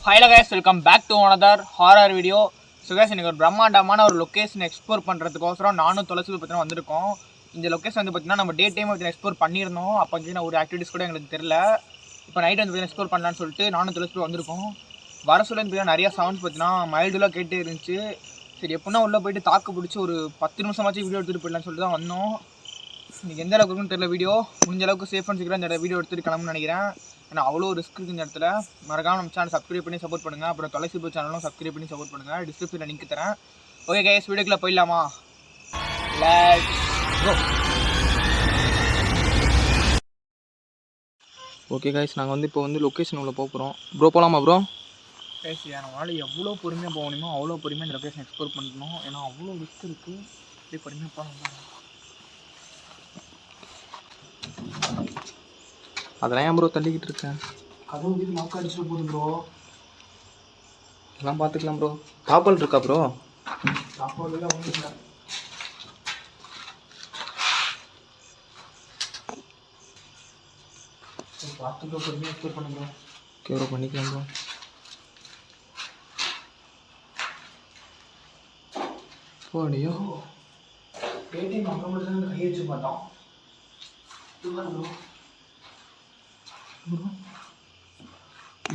Hello guys, welcome back to another horror video. So guys, எனக்கு ஒரு பிரம்மாண்டமான ஒரு லொக்கேஷன் எக்ஸ்ப்ளோர் பண்ணுறதுக்கோசரம் நானும் துளசி பார்த்தீங்கன்னா வந்திருக்கோம். இந்த லொக்கேஷன் வந்து பார்த்தீங்கன்னா நம்ம டே டைம் வந்து எக்ஸ்ப்ளோர் பண்ணியிருந்தோம். அப்போ வந்து ஒரு ஆக்டிவிட்டிஸ் கூட எங்களுக்கு தெரியல. இப்போ நைட் வந்து எக்ஸ்ப்ளோர் பண்ணலான்னு சொல்லிட்டு நானும் துளசி வந்திருக்கோம். வர சொல்ல பார்த்தீங்கன்னா நிறையா சவுண்ட்ஸ் பார்த்தீங்கன்னா மைல்டுலாம் கேட்டே இருந்துச்சு. சரி, எப்படின்னா உள்ளே போயிட்டு தாக்கு பிடிச்சி ஒரு 10 நிமிஷமாச்சும் வீடியோ எடுத்துகிட்டு போயிடலான்னு சொல்லிட்டு தான் வந்தோம். இன்றைக்கி எந்த அளவுக்கு இருக்குன்னு தெரியல. வீடியோ முடிஞ்ச அளவுக்கு சேஃப் அண்ட் சீக்கிரம் இந்த வீடியோ எடுத்துகிட்டு கிளம்புன்னு நினைக்கிறேன். ஏன்னா அவ்வளோ ரிஸ்க் இருக்குது இந்த இடத்துல. மறக்காம நம்ம சேனல் சப்ஸ்கிரைப் பண்ணி சப்போர்ட் பண்ணுங்கள். அப்புறம் துளசி சேனலும் சப்ஸ்கிரைப் பண்ணி சப்போர்ட் பண்ணுங்கள். டிஸ்கிரிப்ஷனில் லிங்க் தரேன். ஓகே கைஸ், வீடியோக்குள்ளே போயிடலாமா? Let's go. ஓகே கைஸ், நாங்கள் வந்து இப்போ வந்து லொக்கேஷன் உள்ள போகிறோம். ப்ரோ போகலாமா ப்ரோ? கைஸ், நம்மளால் எவ்வளோ பொறுமையாக போகணுமோ அவ்வளோ பொறுமையாக இந்த லொக்கேஷன் எக்ஸ்ப்ளோர் பண்ணணும். ஏன்னா அவ்வளோ ரிஸ்க் இருக்குது. அப்படியே பொறுமையாக போகலாம். அதெல்லாம் ஏன் ப்ரோ தள்ளிக்கிட்டு இருக்கேன்? கதவு வீடு லாக் அடிச்சுட்டு போகுது ப்ரோ. எல்லாம் பார்த்துக்கலாம் ப்ரோ. தாப்பால் இருக்கா ப்ரோ? தாப்பால் ஒன்றும் இல்லை. பார்த்து ப்ரோ, பொறுமையாக எக்ஸ்ப்ளோர் பண்ணு ப்ரோ. ஓகே ப்ரோ, பண்ணிக்கலாம் ப்ரோ. போடியோ பேடிஎம் அங்கே மட்டும் தான் கையை வச்சு பார்த்தோம்.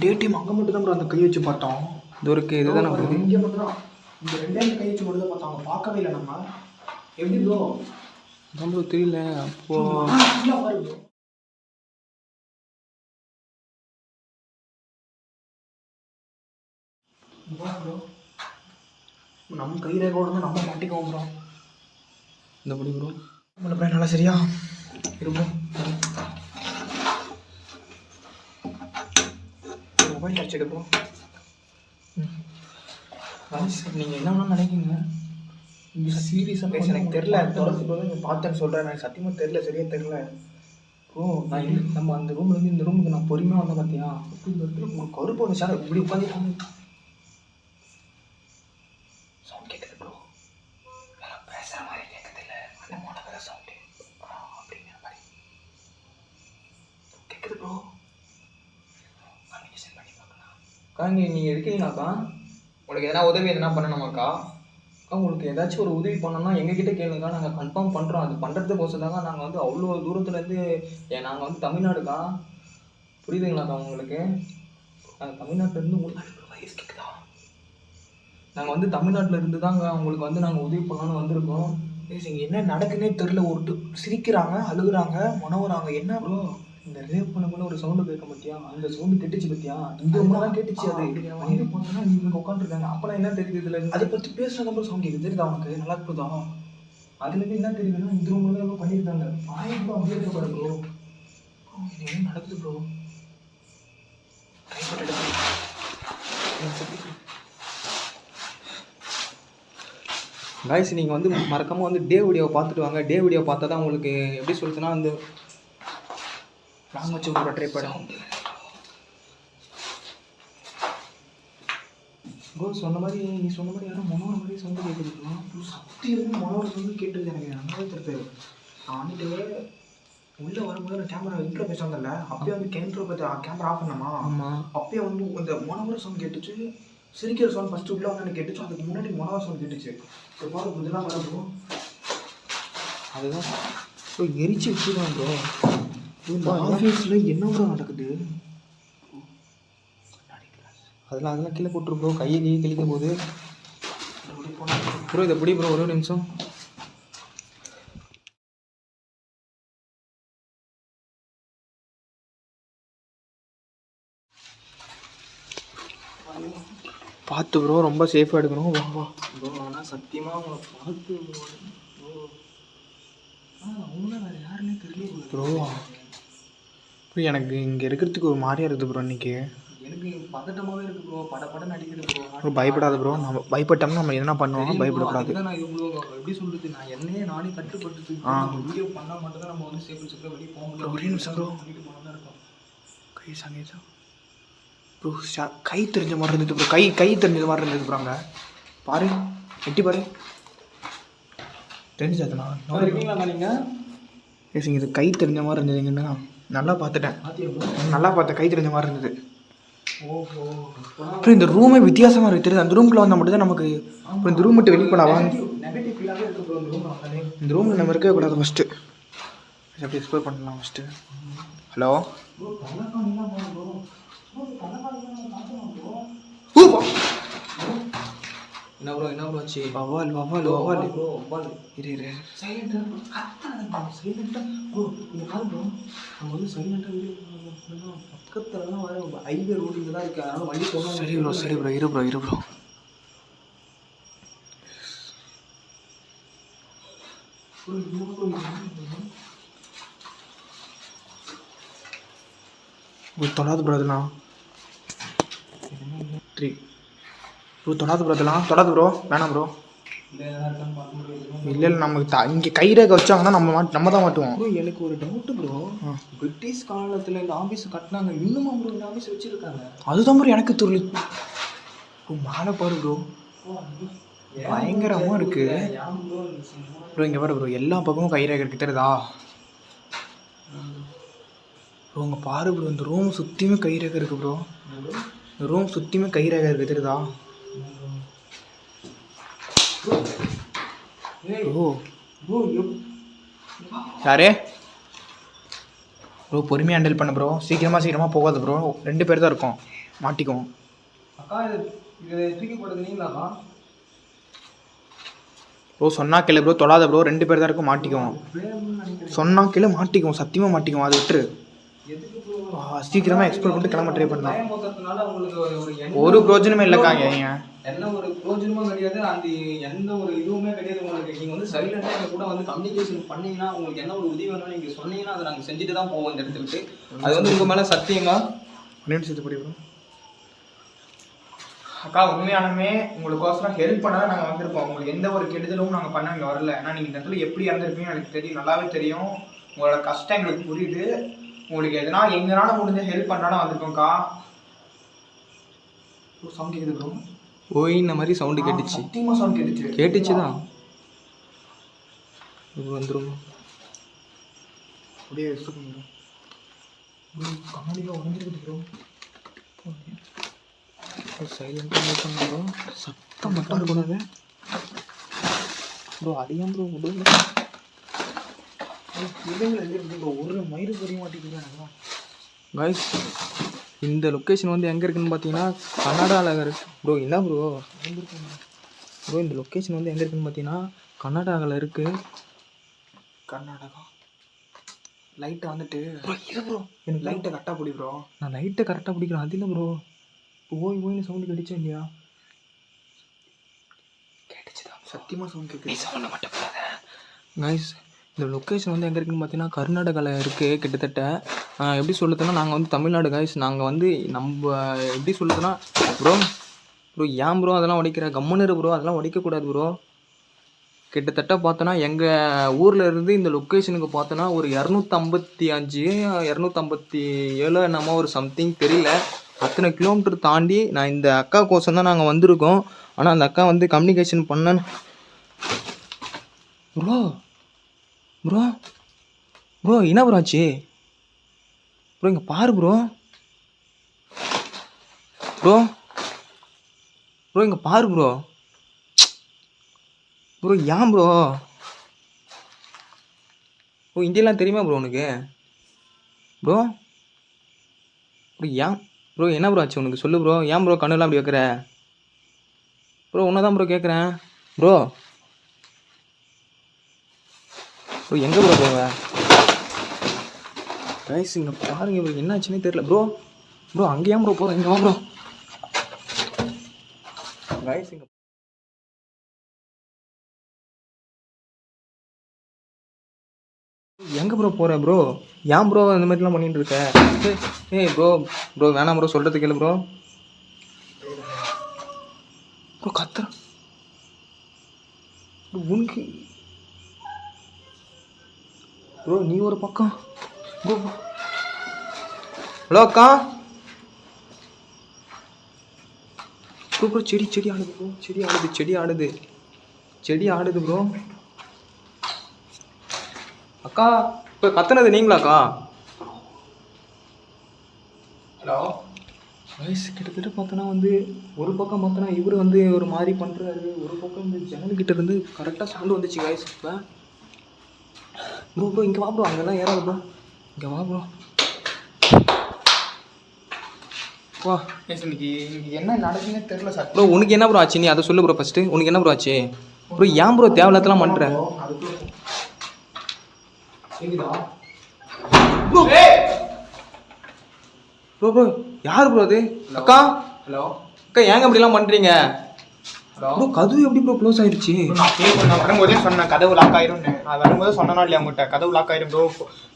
டேடிஎம் அங்கே மட்டும் தான் ப்ரோ அந்த கை வச்சு பார்த்தோம். இது இருக்கு, இதுதானே ப்ரோ? இங்கே மட்டும் தான், இந்த ரெண்டே கை வச்சு மட்டும் தான் பார்த்தோம். அவங்க பார்க்கவே இல்லை. நம்ம எப்படி ப்ரோ? அதான் ப்ரோ தெரியல. அப்போ ப்ரோ நம்ம கையில் கூட நம்ம மாட்டிக்குவோம் ப்ரோ. இந்த படி ப்ரோ. நம்மளை போய் நல்லா சரியா இருக்கும். மொபைல் டச் எடுப்போம். நீங்கள் என்ன வேணாலும் நினைக்கிங்க. சீரியஸாக பேச எனக்கு தெரில. தொடர்ந்து போது நீங்கள் பார்த்தேன்னு சொல்கிறேன். எனக்கு சத்தியமாக தெரில, சரியாக தெரில ப்ரோ. நான் நம்ம அந்த ரூம்லேருந்து இந்த ரூமுக்கு நான் பொறுமையாக வந்தேன். பார்த்தியா, இந்த இடத்துல உங்களுக்கு கருப்பு வந்து சார் இப்படி உட்காந்து சவுண்ட் கேட்குது ப்ரோ. பேசுகிற மாதிரி கேட்குது இல்லை, அந்த மோனோகிற சவுண்டு அப்படிங்கிற மாதிரி கேட்குது ப்ரோ. கம்யூனிகேஷன் பண்ணி பார்க்கலாம். நீங்கள் இருக்கீங்களாக்கா? உங்களுக்கு எதனா உதவி எதனா பண்ணணுமாக்கா? உங்களுக்கு ஏதாச்சும் ஒரு உதவி பண்ணோம்னா எங்ககிட்ட கேளுங்க, நாங்கள் கன்ஃபார்ம் பண்ணுறோம். அது பண்ணுறதுக்கோசம் தாங்க நாங்கள் வந்து அவ்வளோ தூரத்துலேருந்து நாங்கள் வந்து தமிழ்நாடுக்கா. புரியுதுங்களாக்கா உங்களுக்கு? நாங்கள் தமிழ்நாட்டிலேருந்து உங்களுக்கு வயசு கேட்குதா? நாங்கள் வந்து தமிழ்நாட்டில் இருந்து தாங்க உங்களுக்கு வந்து நாங்கள் உதவி பண்ணலான்னு வந்திருக்கோம். இங்கே என்ன நடக்குன்னே தெரில. ஒரு சிரிக்கிறாங்க, அழுகுறாங்க, மனவுறாங்க. என்ன ப்ரோ? இந்த ரேப் பண்ண ஒரு சவுண்டு கேட்க பற்றியா? அந்த சவுண்டு கேட்டுச்சு பற்றியா? இந்த தான் கேட்டுச்சு. அது வந்து பார்த்தோன்னா நீங்கள் உட்காந்துருக்காங்க. அப்போலாம் என்ன தெரியுது? இதில் அதை பற்றி பேசுகிற அப்புறம் சவுண்ட் கேட்குது. தெரியுதா உனக்கு? நல்லா இருக்குதா? அதுலேருந்து என்ன தெரியுதுன்னா இந்த ரூமில் தான் பண்ணியிருக்காங்க. ஆயிரம் அப்படியே இருக்க பாரு ப்ரோ. இது என்ன நடக்குது ப்ரோ? காய்ஸ், நீங்கள் வந்து மறக்காமல் வந்து டே வீடியோவை பார்த்துட்டு வாங்க. டே வீடியோ பார்த்தா தான் உங்களுக்கு எப்படி சொல்லுச்சுன்னா அந்த லாங் வச்சு கூட ட்ரை பண்ண ப்ரோ. சொன்ன மாதிரி நீ சொன்ன மாதிரி யாரும் மனோர மாதிரி சவுண்டு கேட்குதுங்களா? சக்தி இருந்து மனோர சவுண்டு கேட்டுருது. எனக்கு நல்லாவே தெரியுது. நான் வந்துட்டு உள்ளே வரும்போது நான் கேமரா இன்ட்ரோ பேச வந்தல, அப்பயே வந்து கேமரா ஆஃப் பண்ணமா? ஆமாம். அப்பயே வந்து இந்த மனோர சவுண்ட் கேட்டுச்சு. சிரிக்கிற சவுண்ட் ஃபஸ்ட்டு உள்ளே வந்து கேட்டுச்சு. அதுக்கு முன்னாடி மனோர சவுண்ட் கேட்டுச்சு. இப்போ பாரு, இதெல்லாம் வர ப்ரோ. அதுதான் ப்ரோ எரிச்சு வச்சுதான் ப்ரோ. இந்த ஆஃபீஸில் என்ன ப்ரோ நடக்குது? அதெல்லாம் கீழே போட்டுரு ப்ரோ. கையை கிழிக்கும் போது ப்ரோ. இதை பிடி ப்ரோ, ஒரு நிமிஷம். பார்த்து ப்ரோ, ரொம்ப சேஃபாக எடுக்கணும். வா வா ப்ரோ. ஆனால் சத்தியமாக உங்களை பார்த்து ப்ரோ அவங்களாம் வேறு யாருன்னே தெரியல ப்ரோ. ப்ரோ எனக்கு இங்கே இருக்கிறதுக்கு ஒரு மாதிரியாக இருக்குது ப்ரோ. இன்றைக்கி எனக்கு பதட்டமாகவே இருக்குது ப்ரோ. படம் நடிக்கிறது ப்ரோ. ப்ரோ பயப்படாத ப்ரோ. நம்ம பயப்பட்டோம்னா நம்ம என்ன பண்ணுவோம்? பயப்படக்கூடாது. நான் இவ்வளோ எப்படி சொல்கிறது, நான் என்னையே நானே கட்டுப்பட்டு வீடியோ பண்ணால் மட்டும்தான் நம்ம வந்து சேஃப்டி வெளியே போக முடியும். ஒரே நிமிஷம் ப்ரோ. வீட்டு போனால் தான் இருக்கும். கை சங்கேஜா ப்ரோ. கை தெரிஞ்ச மாதிரி இருந்தது ப்ரோ. கை தெரிஞ்ச மாதிரி இருந்தது ப்ரோ. அங்கே பாரு, எட்டி பாரு. தெரிஞ்சதுண்ணா இருக்கீங்களா நீங்கள்? பேசுங்க. இது கை தெரிஞ்ச மாதிரி இருந்ததுங்கன்னா நல்லா பார்த்துட்டேன். நல்லா பார்த்தேன். கை தெரிஞ்ச மாதிரி இருந்தது. ஓஹோ. அப்புறம் இந்த ரூமே வித்தியாசமாக இருக்குது தெரியுது. அந்த ரூம்குள்ளே வந்தால் மட்டும் தான் நமக்கு. அப்புறம் இந்த ரூம் மட்டும் வெளியே போனா வாங்க. நெகட்டிவ் ஃபீலாகவே இருக்கு ப்ரோ இந்த ரூம் வந்தாலே. இந்த ரூமில் நம்ம இருக்கவே கூடாது ஃபஸ்ட்டு. எப்படி எக்ஸ்ப்ளோர் பண்ணலாம் ஃபஸ்ட்டு. ஹலோ ப்ரோ தலைக்காணிலாம் ப்ரோ. ப்ரோ தலைக்காணிலாம் பார்க்கலாம் ப்ரோ. என்ன ப்ரோ ஆச்சு? வவால் ப்ரோ வவ்வால். இரு சைலண்டாக ப்ரோ. கரெக்டாக சைலண்டாக ப்ரோ. இங்கே பாரு ப்ரோ, நம்ம வந்து சைலண்டாக வீடியோ பக்கத்துலலாம் வர ஹைவே ரோடு இங்கே தான் இருக்குது. அதனால் வண்டி போகணும். சரி ப்ரோ இரு ப்ரோ தொடாது ப்ரோ அதெல்லாம். தொடாது ப்ரோ வேணாம் ப்ரோ. இல்லை நமக்கு இங்கே கைரேகை வச்சாங்கன்னா நம்ம தான் மாட்டுவோம். ப்ரோ எனக்கு ஒரு டவுட்டு ப்ரோ, பிரிட்டிஷ் காலத்தில் இந்த ஆஃபீஸ் கட்டினாங்க, இன்னுமா ப்ரோ இந்த ஆஃபீஸ் வச்சுருக்காங்க? அதுதான் ப்ரோ எனக்கு தெரியல. மேலே பாரு ப்ரோ, பயங்கரமாக இருக்கு ப்ரோ. இங்கே பாரு ப்ரோ, எல்லா பக்கமும் கைரேகை இருக்கு தெரியுதா ப்ரோ? இங்கே பாரு ப்ரோ, இந்த ரூம் சுற்றியுமே கைரேகை இருக்குது ப்ரோ. இந்த ரூம் சுற்றியுமே கைரேகை இருக்குது தெரியுதா ப்ரோ? யாரே ப்ரோ? பொறுமையாக ஹேண்டில் பண்ண ப்ரோ. சீக்கிரமாக போகாது ப்ரோ. 2 பேர் தான் இருக்கோம், மாட்டிக்குவோம். அக்கா இது தூக்கி போடுறது நீங்களாக்கா? ப்ரோ சொன்னா கேளு ப்ரோ, தொடாத ப்ரோ. 2 பேர் தான் இருக்கும், மாட்டிக்குவோம். சொன்னா கேளு, மாட்டிக்குவோம், சத்தியமாக மாட்டிக்குவோம். அதை விட்டுரு. சீக்கிரமாக எக்ஸ்ப்ளோர் பண்ணிட்டு கிளம்ப ட்ரை பண்ணலாம். ஒரு பிரோஜனமே இல்லைக்கா. என்ன ஒரு பிரோஜனமும் கிடையாது, அந்த எந்த ஒரு இதுவுமே கிடையாது உங்களுக்கு. நீங்கள் வந்து சைலண்டாக எங்கள் கூட வந்து கம்யூனிகேஷன் பண்ணிங்கன்னா, உங்களுக்கு என்ன ஒரு உதவி வேணும்னு நீங்கள் சொன்னீங்கன்னா அதை நாங்கள் செஞ்சுட்டு தான் போவோம் இந்த இடத்துக்கு. அது வந்து உங்கள் மேலே சத்தியமா சேர்த்து படி ப்ரோ. அக்கா உண்மையானமே உங்களுக்கோசரம் ஹெல்ப் பண்ண தான் நாங்கள் வந்திருக்கோம். உங்களுக்கு எந்த ஒரு கெடுதலும் நாங்கள் பண்ண இங்கே வரல. ஏன்னா நீங்கள் இந்த இடத்துல எப்படி இறந்துருப்பீங்கன்னு எனக்கு தெரியும், நல்லாவே தெரியும். உங்களோட கஷ்டம் எங்களுக்கு புரியுது. உங்களுக்கு எதனா எங்கனால முடிஞ்ச ஹெல்ப் பண்ணாலும் வந்திருக்கோம்க்கா. சவுண்ட் கேட்குது ப்ரோ. இந்த மாதிரி சவுண்டு கேட்டுச்சு. சத்தியமாக சவுண்ட் கேட்டுச்சு தான். இது வந்துடும் அப்படியே எடுத்து பண்ணுறோம். கண்ணாடியில் உடஞ்சிருக்குது ப்ரோ. சைலண்டாக பண்ணுறோம், சத்தம் மட்டும் இருக்கக்கூடாது ப்ரோ. அடியான் ப்ரோ விடுங்க. ஒரு மயிறு புரிய மாட்டேங்குது கைஸ். இந்த லொக்கேஷன் வந்து எங்கே இருக்குதுன்னு பார்த்தீங்கன்னா கர்நாடகாவில் இருக்கு ப்ரோ. என்ன ப்ரோ இந்த லொக்கேஷன் வந்து எங்கே இருக்குதுன்னு பார்த்தீங்கன்னா கர்நாடகாவில் இருக்குது. கர்நாடகா லைட்டை வந்துட்டு ப்ரோ இது ப்ரோ எனக்கு லைட்டை கரெக்டாக பிடி ப்ரோ. நான் லைட்டை கரெக்டாக பிடிக்கிறேன். அது இல்லை ப்ரோ, ஓய்னு சவுண்டு கிடைச்சா இல்லையா? கேட்டுச்சுதான் சத்தியமாக சவுண்ட் கேட்குது. சவுண்டு மட்டும் கைஸ். இந்த லொக்கேஷன் வந்து எங்கே இருக்குதுன்னு பார்த்தீங்கன்னா கர்நாடகாவில் இருக்குது. கிட்டத்தட்ட எப்படி சொல்லுதுன்னா, நாங்கள் வந்து தமிழ்நாடு கைஸ். நாங்கள் வந்து நம்ம எப்படி சொல்லுதுன்னா ப்ரோ ஏன் ப்ரோ அதெல்லாம் உடைக்கிற? கம்முன்னு ப்ரோ, அதெல்லாம் உடைக்கக்கூடாது ப்ரோ. கிட்டத்தட்ட பார்த்தோன்னா எங்கள் ஊரில் இருந்து இந்த லொக்கேஷனுக்கு பார்த்தோன்னா ஒரு 255 257 என்னமோ ஒரு சம்திங் தெரியல. அத்தனை கிலோமீட்டர் தாண்டி நான் இந்த அக்கா கோசம் தான் நாங்கள் வந்திருக்கோம். ஆனால் அந்த அக்கா வந்து கம்யூனிகேஷன் பண்ண ப்ரோ என்ன ப்ரோ ஆச்சு ப்ரோ? இங்கே பாரு ப்ரோ இங்கே பாரு ப்ரோ. ஏன் ப்ரோ இந்தியெல்லாம் தெரியுமா ப்ரோ உனக்கு? ப்ரோ ஏன் ப்ரோ என்ன ப்ரோ ஆச்சு உனக்கு? சொல்லு ப்ரோ. ஏன் ப்ரோ கண்ணெல்லாம் அப்படி வைக்கிற ப்ரோ? உன்னை தான் ப்ரோ கேட்குறேன். ப்ரோ எங்கே ப்ரோ போங்க? கைஸ் இங்கே பாருங்க ப்ரோ, என்ன ஆச்சுன்னே தெரியல ப்ரோ அங்கே ஏன் ப்ரோ போகிறேன்? இங்கே வா ப்ரோ. கைஸ் இங்கே எங்கே ப்ரோ போகிற ப்ரோ? ஏன் ப்ரோ இந்த மாதிரிலாம் பண்ணிட்டு இருக்க? ஏய் ப்ரோ வேணாம் ப்ரோ, சொல்கிறது கேளு ப்ரோ. கத்துற உனக்கு ப்ரோ, நீ ஒரு பக்கம் ப்ரோ. ஹலோ அக்கா ப்ரோ செடி ஆடுது ப்ரோ. செடி ஆடுது ப்ரோ. அக்கா இப்போ கத்துனது நீங்களாக்கா? ஹலோ வயசு கிட்டத்தட்ட பார்த்தோன்னா வந்து ஒரு பக்கம் பார்த்தோன்னா இவர் வந்து ஒரு மாதிரி பண்ணுறாரு, ஒரு பக்கம் இந்த ஜன்னல்கிட்ட இருந்து கரெக்டாக சவுண்டு வந்துச்சு வயசு. இப்போ ப்ரோ ப்ரோ இங்கே வா ப்ரோ, அங்கெல்லாம் ஏறாது ப்ரோ, இங்கே வா ப்ரோ. வா இன்னைக்கு என்ன நடக்குதுன்னு தெரியல சார். ப்ரோ உனக்கு என்ன ப்ரோ ஆச்சு, நீ அதை சொல்லு ப்ரோ ஃபஸ்ட்டு. உனக்கு என்ன ப்ரோ ஆச்சு ப்ரோ? ஏன் ப்ரோ தேவையில்லாதெல்லாம் பண்ணுற ப்ரோ? ப்ரோ ப்ரோ யார் ப்ரோ அது? அக்கா ஹலோ அக்கா, ஏங்க அப்படிலாம் பண்ணுறீங்க? ஹலோ ப்ரோ கதவு எப்படி ப்ரோ க்ளோஸ் ஆயிடுச்சு? நான் பே பண்ண வரும்போதே சொன்னேன் கதவு லாக் ஆயிரும்னு. நான் வரும்போது சொன்னா இல்லையா உங்கள்கிட்ட கதவு லாக் ஆயிரும் ப்ரோ,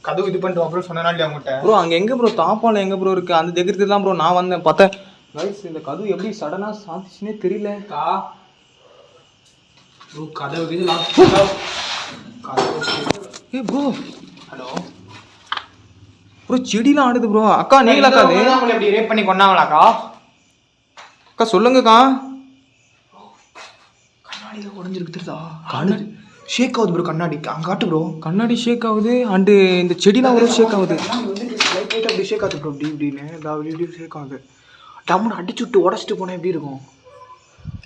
கதவு இது பண்ணிட்டு அப்புறம் சொன்னா இல்லையா உங்கள்கிட்ட? ப்ரோ அங்கே எங்கே ப்ரோ தாப்பால் எங்கே ப்ரோ இருக்குது? அந்த தைரியத்துக்கு தான் ப்ரோ நான் வந்தேன். பார்த்தேன் கைஸ் இந்த கதவு எப்படி சடனாக சாத்திச்சுன்னே தெரியல. ப்ரோ கதவு இது லாக். ஏ ப்ரோ ஹலோ ப்ரோ செடிலாம் ஆடுது ப்ரோ. அக்கா நீங்களாக்கா அது? அவங்களை எப்படி ரேப் பண்ணி கொண்டாங்களாக்கா? அக்கா சொல்லுங்கக்கா. கண்ணாடியில் உடஞ்சிருக்கு தெரியுதா? கண்ணாடி ஷேக் ஆகுது ப்ரோ, கண்ணாடி அங்கே காட்டு ப்ரோ. கண்ணாடி ஷேக் ஆகுது அண்டு இந்த செடிலாம் ஒரு ஷேக் ஆகுது. லைட் அப்படி ஷேக் ஆகுது ப்ரோ, இப்படி இப்படின்னு இப்படி ஷேக் ஆகுது. டம்முன்னு அடிச்சு விட்டு உடச்சிட்டு போனால் எப்படி இருக்கும்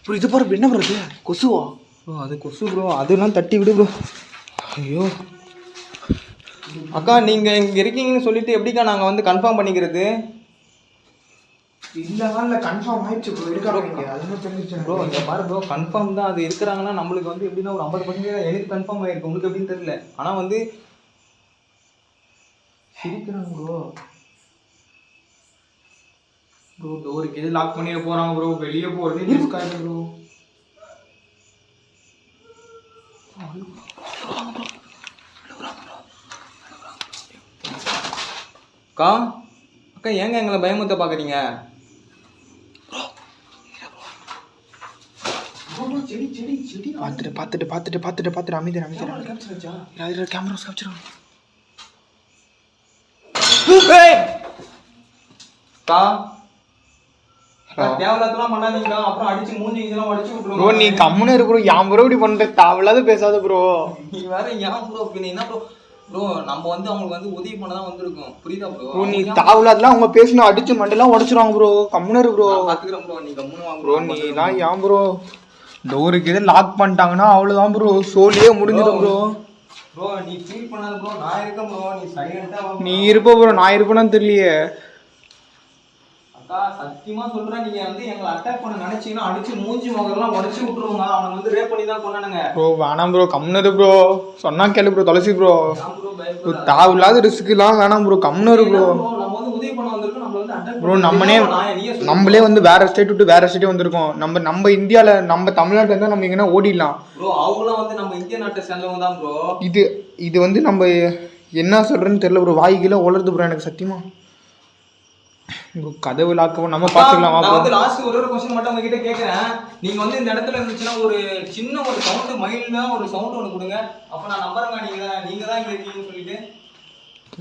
ப்ரோ? இது பாரு என்ன ப்ரோ, இது கொசுவா ப்ரோ? அது கொசு ப்ரோ, அதெல்லாம் தட்டி விடு ப்ரோ. ஐயோ அக்கா நீங்கள் இங்கே இருக்கீங்கன்னு சொல்லிட்டு எப்படிக்கா நாங்கள் வந்து கன்ஃபார்ம் பண்ணிக்கிறது? இல்லை கன்ஃபார்ம் ஆயிடுச்சு ப்ரோ, இருக்காங்க அதுவும் தெரிஞ்சிச்சு ப்ரோ. இங்கே பாரு ப்ரோ, கன்ஃபார்ம் தான் அது இருக்கிறாங்கன்னா நம்மளுக்கு வந்து எப்படின்னா ஒரு 50% எனக்கு கன்ஃபார்ம் ஆகிருக்கு, உங்களுக்கு எப்படின்னு தெரியல. ஆனால் வந்து சிரிக்கிறாங்க ப்ரோ. ப்ரோ டோருக்கு எது லாக் பண்ணிட போகிறாங்க ப்ரோ, வெளியே போகிறது ரிஸ்க் ஆகிடும் ப்ரோ. அக்கா அக்கா ஏங்க எங்களை பயமுத்த பார்க்குறீங்க? செடி செடி செடி பார்த்துட்டு அமைதியா கேமரா கேப்சர். தேவையில்லாதெல்லாம் பண்ணாதீங்களா, அப்புறம் அடிச்சு மூஞ்சி இதெல்லாம் அடிச்சு விட்டுருவோம். ப்ரோ நீ கம்முன்னு இரு ப்ரோ, என் ப்ரோ இப்படி பண்ணுற தேவையில்லாத பேசாத ப்ரோ. நீ வேற ஏன் ப்ரோ பின்ன என்ன ப்ரோ? ப்ரோ நம்ம வந்து அவங்களுக்கு வந்து உதவி பண்ண தான் வந்திருக்கோம், புரியுதா ப்ரோ? ப்ரோ நீ தேவையில்லாதெல்லாம் அவங்க பேசணும், அடிச்சு மண்டெல்லாம் உடச்சிருவாங்க ப்ரோ, கம்முன்னு இரு ப்ரோ. பார்த்துக்கிறேன் ப்ரோ, நீ கம்முன்னு வாங்க ப்ரோ. நீலாம் ஏன் ப்ரோ டோருக்கு எது லாக் பண்ணிட்டாங்கன்னா அவ்வளோதான் ப்ரோ, சோலியே முடிஞ்சிடும் ப்ரோ. ப்ரோ நீ ஃபீல் பண்ணாத ப்ரோ, நான் இருக்கேன் ப்ரோ, நீ சைலண்டா வா. நீ இருப்ப ப்ரோ, நான் இருப்பேன்னு தெரியலையே. அக்கா சத்தியமா சொல்றேன், நீங்க வந்து எங்களை அட்டாக் பண்ண நினைச்சீங்கன்னா அடிச்சு மூஞ்சி முகரெல்லாம் உடச்சு விட்டுருவாங்க. அவனை வந்து ரேப் பண்ணி தான் கொண்டானுங்க ப்ரோ. வேணாம் ப்ரோ, கம்முன்னு ப்ரோ, சொன்னா கேளு ப்ரோ, துளசி ப்ரோ. தேவையில்லாத ரிஸ்க்குலாம் வேணாம் ப்ரோ, கம்முன்னு ப்ரோ. நம்ம வந்து உதவி பண்ண வந்திருக்கோம், நம்ம வந்து அட்டாக் ப்ரோ நம்மளே வந்து வேற ஸ்டேட் விட்டு வேற ஸ்டேட்டே வந்திருக்கோம். நம்ம இந்தியாவில் நம்ம தமிழ்நாட்டில் இருந்தால் நம்ம எங்கன்னா ஓடிடலாம் ப்ரோ. அவங்களாம் வந்து நம்ம இந்திய நாட்டை சேர்ந்தவங்க தான் ப்ரோ. இது வந்து நம்ம என்ன சொல்றேன்னு தெரியல ப்ரோ, வாய்க்கில உளருது ப்ரோ எனக்கு சத்தியமா. ப்ரோ கதவு லாக்கவும் நம்ம பார்த்துக்கலாம். நான் வந்து லாஸ்ட் ஒரு क्वेश्चन மட்டும் உங்ககிட்ட கேட்குறேன். நீங்க வந்து இந்த இடத்துல இருந்துச்சுன்னா ஒரு சின்ன ஒரு சவுண்ட் மைல்டா ஒரு சவுண்ட் ஒன்று கொடுங்க, அப்போ நான் நம்புறேங்க நீங்க தான் இங்க இருக்கீங்கன்னு சொல்லிட்டு.